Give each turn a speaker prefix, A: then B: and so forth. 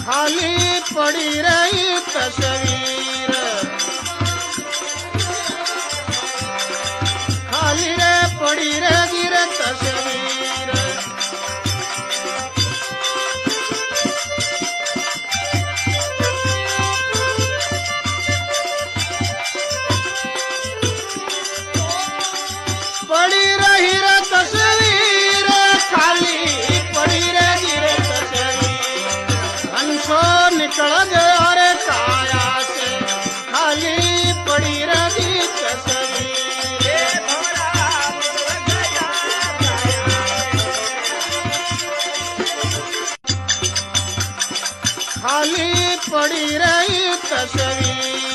A: खाली पड़ी रही तस्वीर, खाली रे पड़ी रहेगी रे तस्वीर। पड़ी रही रे तस्वीर, खाली पड़ी रहेगी रे तस्वीर। हंसो निकल गया रे काया से, खाली पड़ी रहेगी तस्वीर। खाली पड़ी रही तस्वीर।